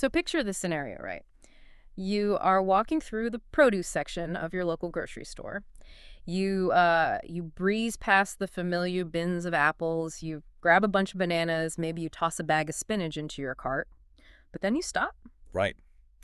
So picture this scenario, right? You are walking through the produce section of your local grocery store. You breeze past the familiar bins of apples. You grab a bunch of bananas. Maybe you toss a bag of spinach into your cart. But then you stop. Right.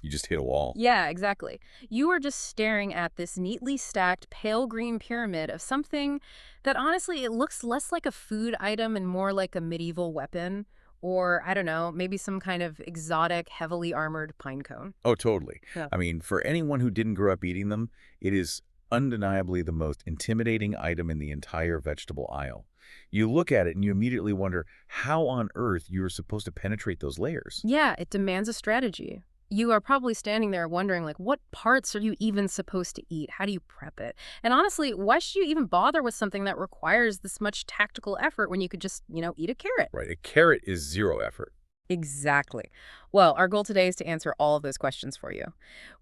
You just hit a wall. Yeah, exactly. You are just staring at this neatly stacked pale green pyramid of something that honestly it looks less like a food item and more like a medieval weapon. Or, I don't know, maybe some kind of exotic, heavily armored pine cone. Oh, totally. Yeah. I mean, for anyone who didn't grow up eating them, it is undeniably the most intimidating item in the entire vegetable aisle. You look at it and you immediately wonder how on earth you are supposed to penetrate those layers. Yeah, it demands a strategy. You are probably standing there wondering, like, what parts are you even supposed to eat? How do you prep it? And honestly, why should you even bother with something that requires this much tactical effort when you could just, eat a carrot? Right. A carrot is zero effort. Exactly. Well, our goal today is to answer all of those questions for you.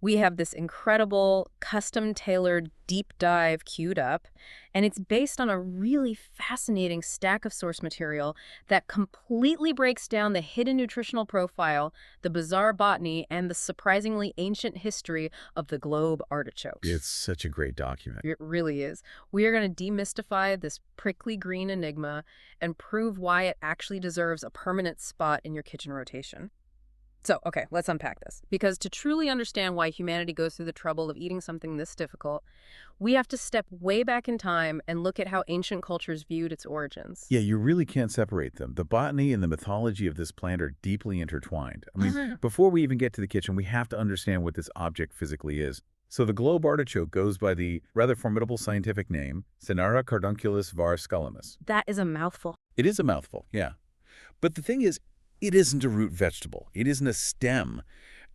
We have this incredible, custom-tailored deep dive queued up, and it's based on a really fascinating stack of source material that completely breaks down the hidden nutritional profile, the bizarre botany, and the surprisingly ancient history of the globe artichokes. It's such a great document. It really is. We are going to demystify this prickly green enigma and prove why it actually deserves a permanent spot in your kitchen rotation. So, okay, let's unpack this. Because to truly understand why humanity goes through the trouble of eating something this difficult, we have to step way back in time and look at how ancient cultures viewed its origins. Yeah, you really can't separate them. The botany and the mythology of this plant are deeply intertwined. I mean, before we even get to the kitchen, we have to understand what this object physically is. So the globe artichoke goes by the rather formidable scientific name, Cynara cardunculus var scullamus. That is a mouthful. It is a mouthful, yeah. But the thing is, it isn't a root vegetable. It isn't a stem.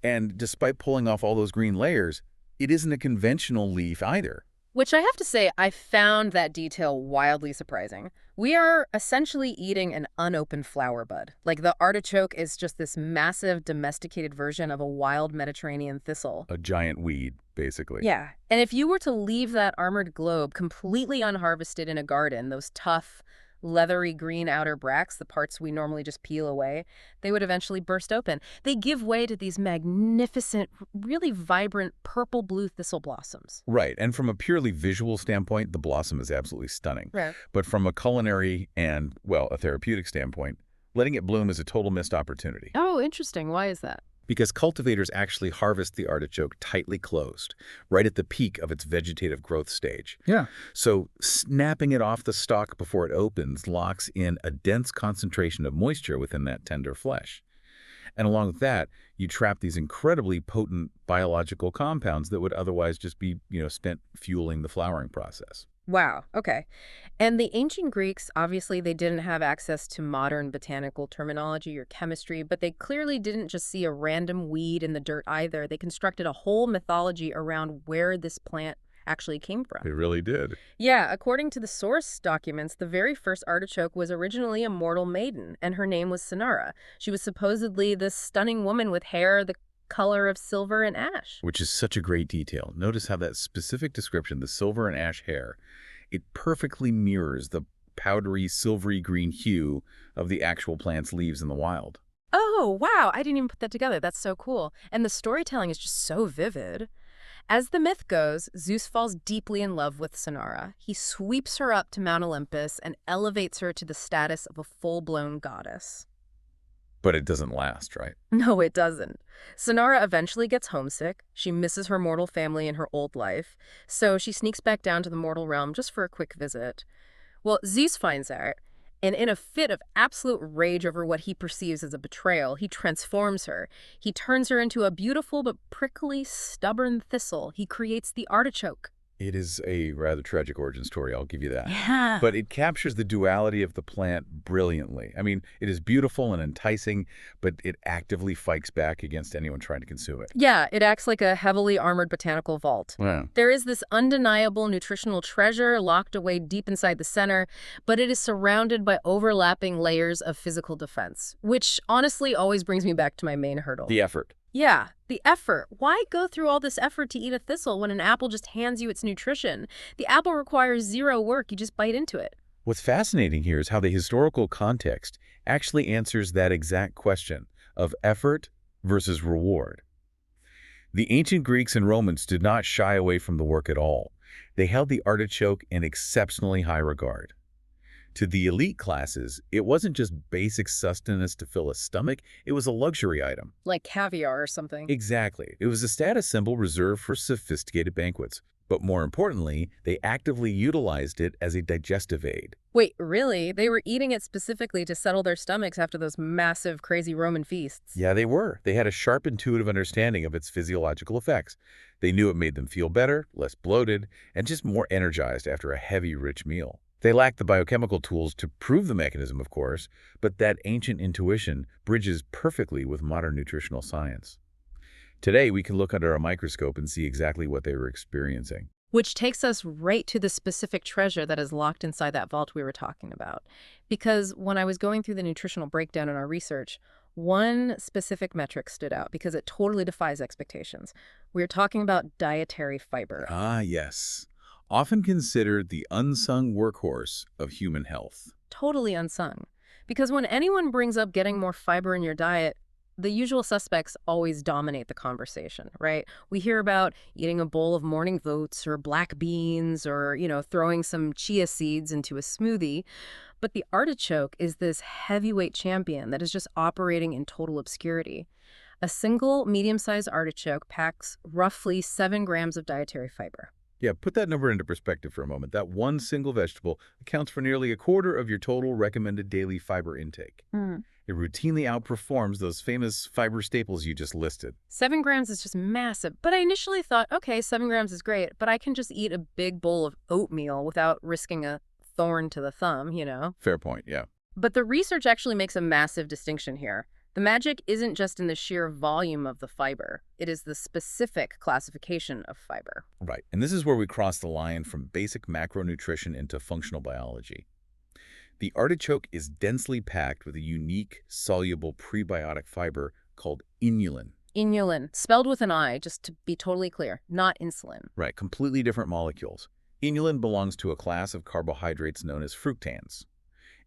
And despite pulling off all those green layers, it isn't a conventional leaf either. Which I have to say, I found that detail wildly surprising. We are essentially eating an unopened flower bud. Like the artichoke is just this massive domesticated version of a wild Mediterranean thistle. A giant weed, basically. Yeah. And if you were to leave that armored globe completely unharvested in a garden, those tough, leathery green outer bracts, the parts we normally just peel away, they would eventually burst open. They give way to these magnificent, really vibrant purple-blue thistle blossoms. Right. And from a purely visual standpoint, the blossom is absolutely stunning. Right. But from a culinary and, well, a therapeutic standpoint, letting it bloom is a total missed opportunity. Oh, interesting. Why is that? Because cultivators actually harvest the artichoke tightly closed, right at the peak of its vegetative growth stage. Yeah. So snapping it off the stalk before it opens locks in a dense concentration of moisture within that tender flesh. And along with that, you trap these incredibly potent biological compounds that would otherwise just be, spent fueling the flowering process. Wow, okay. And the ancient Greeks, obviously, they didn't have access to modern botanical terminology or chemistry, but they clearly didn't just see a random weed in the dirt either. They constructed a whole mythology around where this plant actually came from. It really did. Yeah, according to the source documents, the very first artichoke was originally a mortal maiden, and her name was Cynara. She was supposedly this stunning woman with hair the color of silver and ash. Which is such a great detail. Notice how that specific description, the silver and ash hair, it perfectly mirrors the powdery, silvery green hue of the actual plant's leaves in the wild. Oh, wow. I didn't even put that together. That's so cool. And the storytelling is just so vivid. As the myth goes, Zeus falls deeply in love with Cynara. He sweeps her up to Mount Olympus and elevates her to the status of a full-blown goddess. But it doesn't last, right? No, it doesn't. Cynara eventually gets homesick. She misses her mortal family and her old life, so she sneaks back down to the mortal realm just for a quick visit. Well, Zeus finds out, and in a fit of absolute rage over what he perceives as a betrayal, he transforms her. He turns her into a beautiful but prickly, stubborn thistle. He creates the artichoke. It is a rather tragic origin story, I'll give you that. Yeah. But it captures the duality of the plant brilliantly. I mean, it is beautiful and enticing, but it actively fights back against anyone trying to consume it. Yeah, it acts like a heavily armored botanical vault. Wow. There is this undeniable nutritional treasure locked away deep inside the center, but it is surrounded by overlapping layers of physical defense, which honestly always brings me back to my main hurdle. The effort. Yeah, the effort. Why go through all this effort to eat a thistle when an apple just hands you its nutrition? The apple requires zero work. You just bite into it. What's fascinating here is how the historical context actually answers that exact question of effort versus reward. The ancient Greeks and Romans did not shy away from the work at all. They held the artichoke in exceptionally high regard. To the elite classes, it wasn't just basic sustenance to fill a stomach, it was a luxury item. Like caviar or something. Exactly. It was a status symbol reserved for sophisticated banquets. But more importantly, they actively utilized it as a digestive aid. Wait, really? They were eating it specifically to settle their stomachs after those massive, crazy Roman feasts? Yeah, they were. They had a sharp intuitive understanding of its physiological effects. They knew it made them feel better, less bloated, and just more energized after a heavy, rich meal. They lacked the biochemical tools to prove the mechanism, of course, but that ancient intuition bridges perfectly with modern nutritional science. Today, we can look under a microscope and see exactly what they were experiencing. Which takes us right to the specific treasure that is locked inside that vault we were talking about. Because when I was going through the nutritional breakdown in our research, one specific metric stood out because it totally defies expectations. We were talking about dietary fiber. Ah, yes. Often considered the unsung workhorse of human health. Totally unsung. Because when anyone brings up getting more fiber in your diet, the usual suspects always dominate the conversation, right? We hear about eating a bowl of morning oats or black beans or, throwing some chia seeds into a smoothie. But the artichoke is this heavyweight champion that is just operating in total obscurity. A single medium-sized artichoke packs roughly 7 grams of dietary fiber. Yeah, put that number into perspective for a moment. That one single vegetable accounts for nearly a quarter of your total recommended daily fiber intake. It routinely outperforms those famous fiber staples you just listed. 7 grams is just massive. But I initially thought, okay, 7 grams is great, but I can just eat a big bowl of oatmeal without risking a thorn to the thumb. Fair point, yeah. But the research actually makes a massive distinction here. The magic isn't just in the sheer volume of the fiber. It is the specific classification of fiber. Right, and this is where we cross the line from basic macronutrition into functional biology. The artichoke is densely packed with a unique, soluble prebiotic fiber called inulin. Inulin, spelled with an I, just to be totally clear, not insulin. Right, completely different molecules. Inulin belongs to a class of carbohydrates known as fructans.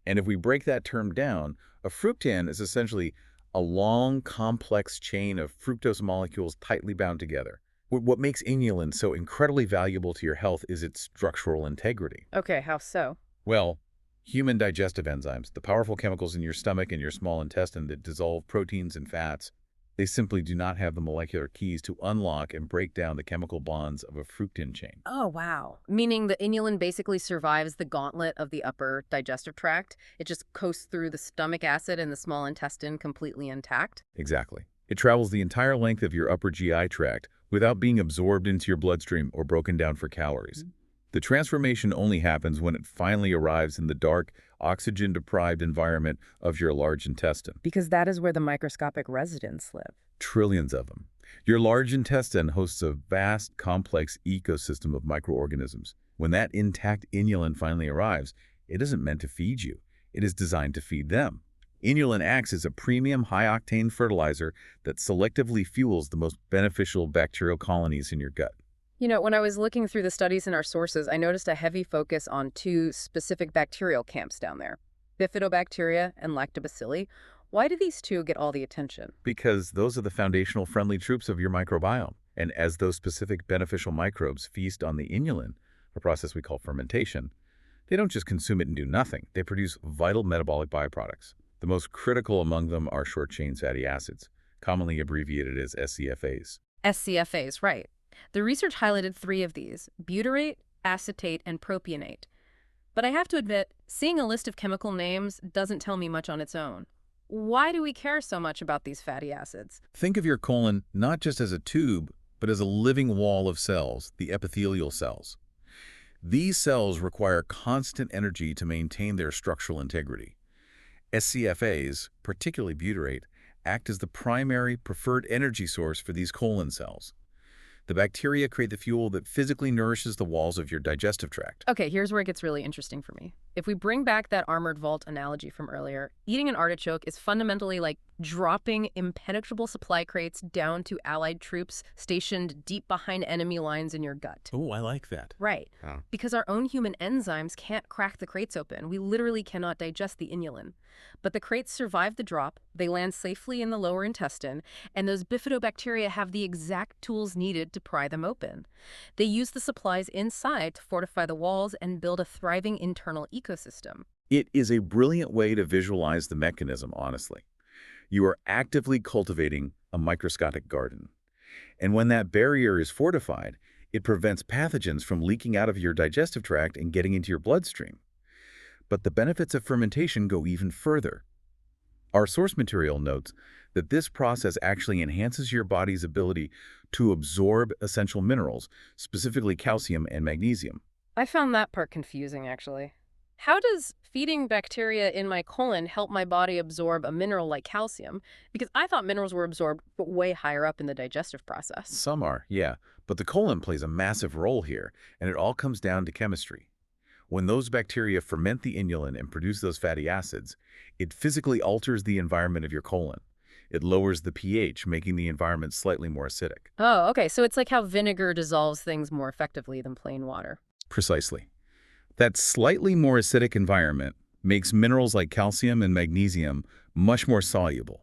And if we break that term down, a fructan is essentially a long, complex chain of fructose molecules tightly bound together. What makes inulin so incredibly valuable to your health is its structural integrity. Okay, how so? Well, human digestive enzymes, the powerful chemicals in your stomach and your small intestine that dissolve proteins and fats, they simply do not have the molecular keys to unlock and break down the chemical bonds of a fructan chain. Oh, wow. Meaning the inulin basically survives the gauntlet of the upper digestive tract. It just coasts through the stomach acid and the small intestine completely intact. Exactly. It travels the entire length of your upper GI tract without being absorbed into your bloodstream or broken down for calories. The transformation only happens when it finally arrives in the dark, oxygen-deprived environment of your large intestine. Because that is where the microscopic residents live. Trillions of them. Your large intestine hosts a vast, complex ecosystem of microorganisms. When that intact inulin finally arrives, it isn't meant to feed you. It is designed to feed them. Inulin acts as a premium, high-octane fertilizer that selectively fuels the most beneficial bacterial colonies in your gut. When I was looking through the studies in our sources, I noticed a heavy focus on 2 specific bacterial camps down there, bifidobacteria and lactobacilli. Why do these 2 get all the attention? Because those are the foundational friendly troops of your microbiome. And as those specific beneficial microbes feast on the inulin, a process we call fermentation, they don't just consume it and do nothing. They produce vital metabolic byproducts. The most critical among them are short-chain fatty acids, commonly abbreviated as SCFAs. SCFAs, right. The research highlighted 3 of these: butyrate, acetate, and propionate. But I have to admit, seeing a list of chemical names doesn't tell me much on its own. Why do we care so much about these fatty acids? Think of your colon not just as a tube, but as a living wall of cells, the epithelial cells. These cells require constant energy to maintain their structural integrity. SCFAs, particularly butyrate, act as the primary preferred energy source for these colon cells. The bacteria create the fuel that physically nourishes the walls of your digestive tract. Okay, here's where it gets really interesting for me. If we bring back that armored vault analogy from earlier, eating an artichoke is fundamentally like dropping impenetrable supply crates down to Allied troops stationed deep behind enemy lines in your gut. Oh, I like that. Right. Oh. Because our own human enzymes can't crack the crates open. We literally cannot digest the inulin. But the crates survive the drop, they land safely in the lower intestine, and those bifidobacteria have the exact tools needed to pry them open. They use the supplies inside to fortify the walls and build a thriving internal ecosystem. It is a brilliant way to visualize the mechanism, honestly. You are actively cultivating a microscopic garden. And when that barrier is fortified, it prevents pathogens from leaking out of your digestive tract and getting into your bloodstream. But the benefits of fermentation go even further. Our source material notes that this process actually enhances your body's ability to absorb essential minerals, specifically calcium and magnesium. I found that part confusing, actually. How does feeding bacteria in my colon help my body absorb a mineral like calcium? Because I thought minerals were absorbed but way higher up in the digestive process. Some are, yeah, but the colon plays a massive role here, and it all comes down to chemistry. When those bacteria ferment the inulin and produce those fatty acids, it physically alters the environment of your colon. It lowers the pH, making the environment slightly more acidic. Oh, okay. So it's like how vinegar dissolves things more effectively than plain water. Precisely. That slightly more acidic environment makes minerals like calcium and magnesium much more soluble.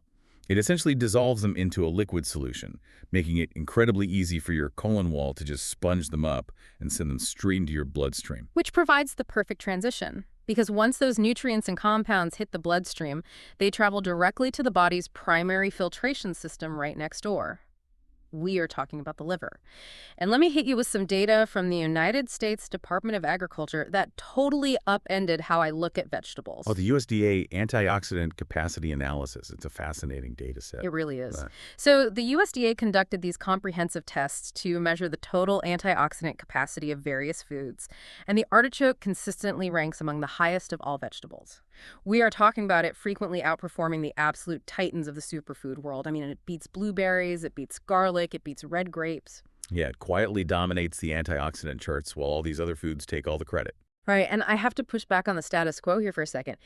It essentially dissolves them into a liquid solution, making it incredibly easy for your colon wall to just sponge them up and send them straight into your bloodstream. Which provides the perfect transition. Because once those nutrients and compounds hit the bloodstream, they travel directly to the body's primary filtration system right next door. We are talking about the liver. And let me hit you with some data from the United States Department of Agriculture that totally upended how I look at vegetables. Oh, the USDA antioxidant capacity analysis. It's a fascinating data set. It really is. So the USDA conducted these comprehensive tests to measure the total antioxidant capacity of various foods, and the artichoke consistently ranks among the highest of all vegetables. We are talking about it frequently outperforming the absolute titans of the superfood world. I mean, it beats blueberries, it beats garlic, it beats red grapes. Yeah, it quietly dominates the antioxidant charts while all these other foods take all the credit. Right, and I have to push back on the status quo here for a second.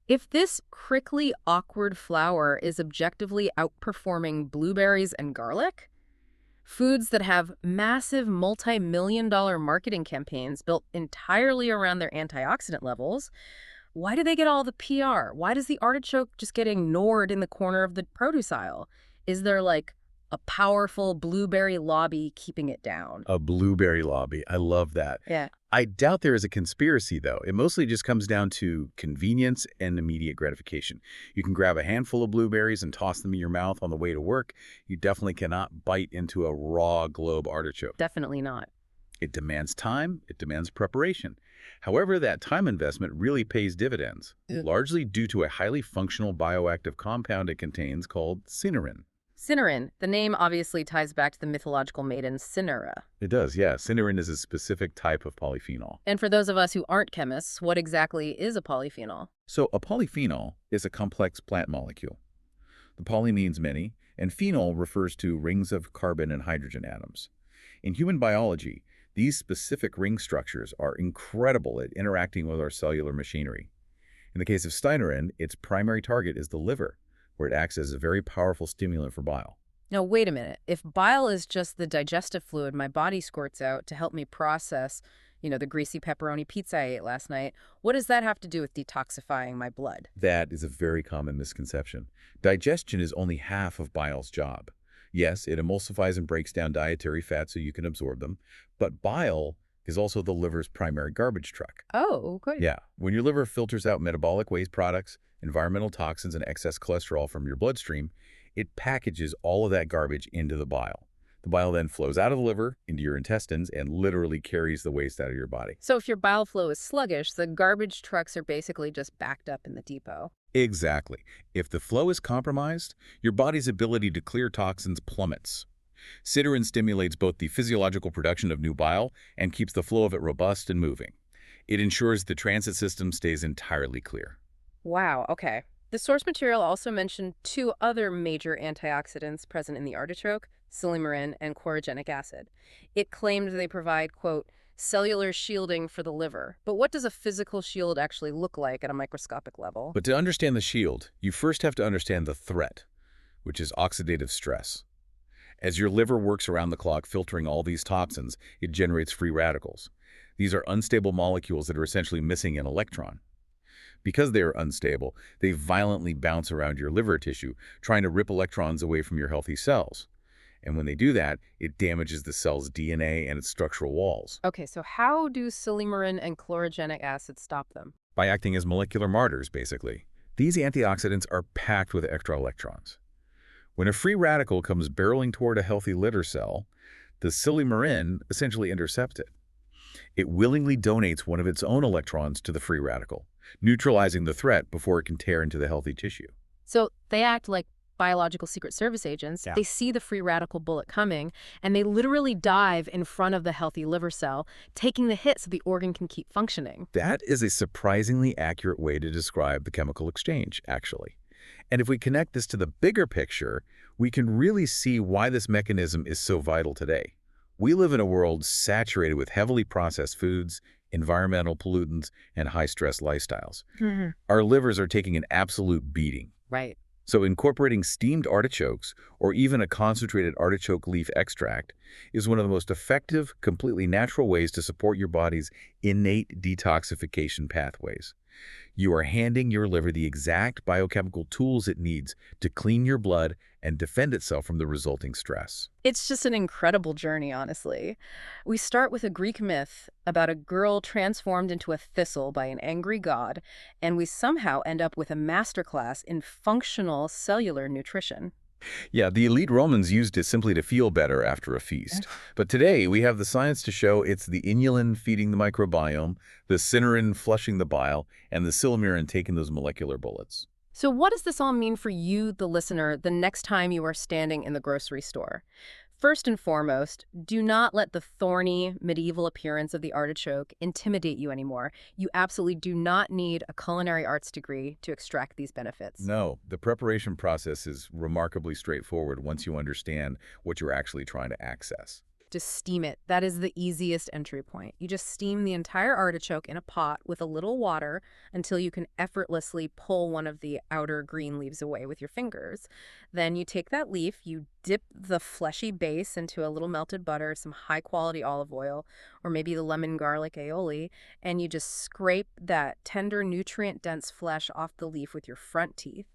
If this prickly, awkward flower is objectively outperforming blueberries and garlic, foods that have massive multi-million-dollar marketing campaigns built entirely around their antioxidant levels, why do they get all the PR? Why does the artichoke just get ignored in the corner of the produce aisle? Is there like a powerful blueberry lobby keeping it down? A blueberry lobby. I love that. Yeah. I doubt there is a conspiracy, though. It mostly just comes down to convenience and immediate gratification. You can grab a handful of blueberries and toss them in your mouth on the way to work. You definitely cannot bite into a raw globe artichoke. Definitely not. It demands time. It demands preparation. However, that time investment really pays dividends, largely due to a highly functional bioactive compound it contains called cynerin. Cynerin. The name obviously ties back to the mythological maiden Cynara. It does, yeah. Cynerin is a specific type of polyphenol. And for those of us who aren't chemists, what exactly is a polyphenol? So a polyphenol is a complex plant molecule. The poly means many, and phenol refers to rings of carbon and hydrogen atoms. In human biology, these specific ring structures are incredible at interacting with our cellular machinery. In the case of cynerin, its primary target is the liver, where it acts as a very powerful stimulant for bile. Now, wait a minute. If bile is just the digestive fluid my body squirts out to help me process, the greasy pepperoni pizza I ate last night, what does that have to do with detoxifying my blood? That is a very common misconception. Digestion is only half of bile's job. Yes, it emulsifies and breaks down dietary fats so you can absorb them, but bile is also the liver's primary garbage truck. Oh, good. Yeah, when your liver filters out metabolic waste products, environmental toxins, and excess cholesterol from your bloodstream, it packages all of that garbage into the bile. The bile then flows out of the liver into your intestines and literally carries the waste out of your body. So if your bile flow is sluggish, the garbage trucks are basically just backed up in the depot. Exactly. If the flow is compromised, your body's ability to clear toxins plummets. Cynerin stimulates both the physiological production of new bile and keeps the flow of it robust and moving. It ensures the transit system stays entirely clear. Wow, okay. The source material also mentioned two other major antioxidants present in the artichoke, silymarin and chlorogenic acid. It claimed they provide, quote, cellular shielding for the liver. But what does a physical shield actually look like at a microscopic level? But to understand the shield, you first have to understand the threat, which is oxidative stress. As your liver works around the clock filtering all these toxins, it generates free radicals. These are unstable molecules that are essentially missing an electron. Because they are unstable, they violently bounce around your liver tissue, trying to rip electrons away from your healthy cells. And when they do that, it damages the cell's DNA and its structural walls Okay, so how do silymarin and chlorogenic acid stop them? by acting as molecular martyrs, basically. These antioxidants are packed with extra electrons. When a free radical comes barreling toward a healthy liver cell, the silymarin essentially intercepts it. It willingly donates one of its own electrons to the free radical, neutralizing the threat before it can tear into the healthy tissue. So they act like biological secret service agents. Yeah. They see the free radical bullet coming, and they literally dive in front of the healthy liver cell, taking the hit so the organ can keep functioning. That is a surprisingly accurate way to describe the chemical exchange, actually. And if we connect this to the bigger picture, we can really see why this mechanism is so vital today. We live in a world saturated with heavily processed foods, environmental pollutants, and high-stress lifestyles. Our livers are taking an absolute beating. Right. So incorporating steamed artichokes, or even a concentrated artichoke leaf extract, is one of the most effective, completely natural ways to support your body's innate detoxification pathways. You are handing your liver the exact biochemical tools it needs to clean your blood and defend itself from the resulting stress. It's just an incredible journey, honestly. We start with a Greek myth about a girl transformed into a thistle by an angry god, and we somehow end up with a masterclass in functional cellular nutrition. Yeah, the elite Romans used it simply to feel better after a feast. But today, we have the science to show it's the inulin feeding the microbiome, the cynurin flushing the bile, and the silymarin taking those molecular bullets. So what does this all mean for you, the listener, the next time you are standing in the grocery store? First and foremost, do not let the thorny, medieval appearance of the artichoke intimidate you anymore. You absolutely do not need a culinary arts degree to extract these benefits. No, the preparation process is remarkably straightforward once you understand what you're actually trying to access. Just steam it. That is the easiest entry point. You just steam the entire artichoke in a pot with a little water until you can effortlessly pull one of the outer green leaves away with your fingers. Then you take that leaf, you dip the fleshy base into a little melted butter, some high-quality olive oil, or maybe the lemon garlic aioli, and you just scrape that tender, nutrient-dense flesh off the leaf with your front teeth.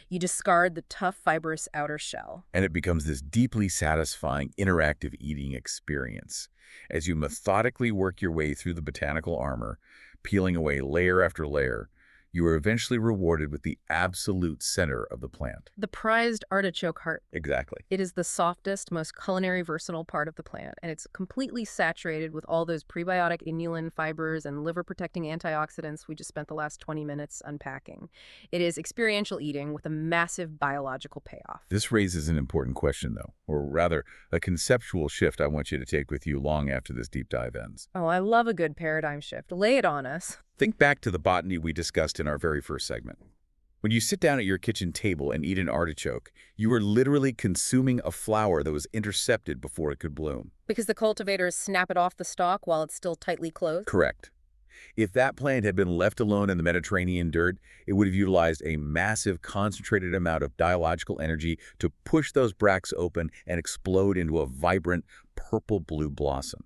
You discard the tough, fibrous outer shell. And it becomes this deeply satisfying, interactive eating experience. As you methodically work your way through the botanical armor, peeling away layer after layer, you are eventually rewarded with the absolute center of the plant. The prized artichoke heart. Exactly. It is the softest, most culinary versatile part of the plant, and it's completely saturated with all those prebiotic inulin fibers and liver-protecting antioxidants we just spent the last 20 minutes unpacking. It is experiential eating with a massive biological payoff. This raises an important question, though, or rather, a conceptual shift I want you to take with you long after this deep dive ends. Oh, I love a good paradigm shift. Lay it on us. Think back to the botany we discussed in our very first segment. When you sit down at your kitchen table and eat an artichoke, you are literally consuming a flower that was intercepted before it could bloom. Because the cultivators snap it off the stalk while it's still tightly closed? Correct. If that plant had been left alone in the Mediterranean dirt, it would have utilized a massive concentrated amount of biological energy to push those bracts open and explode into a vibrant purple-blue blossom.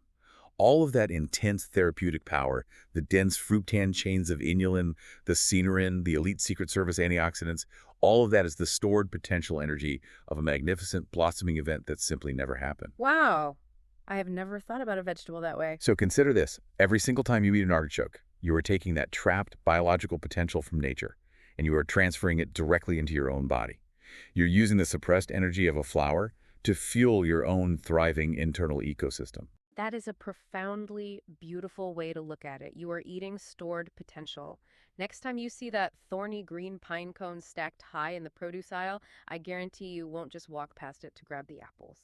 All of that intense therapeutic power, the dense fructan chains of inulin, the cynurin, the elite Secret Service antioxidants, all of that is the stored potential energy of a magnificent blossoming event that simply never happened. Wow. I have never thought about a vegetable that way. So consider this. Every single time you eat an artichoke, you are taking that trapped biological potential from nature, and you are transferring it directly into your own body. You're using the suppressed energy of a flower to fuel your own thriving internal ecosystem. That is a profoundly beautiful way to look at it. You are eating stored potential. Next time you see that thorny green pine cone stacked high in the produce aisle, I guarantee you won't just walk past it to grab the apples.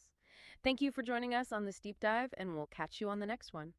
Thank you for joining us on this deep dive, and we'll catch you on the next one.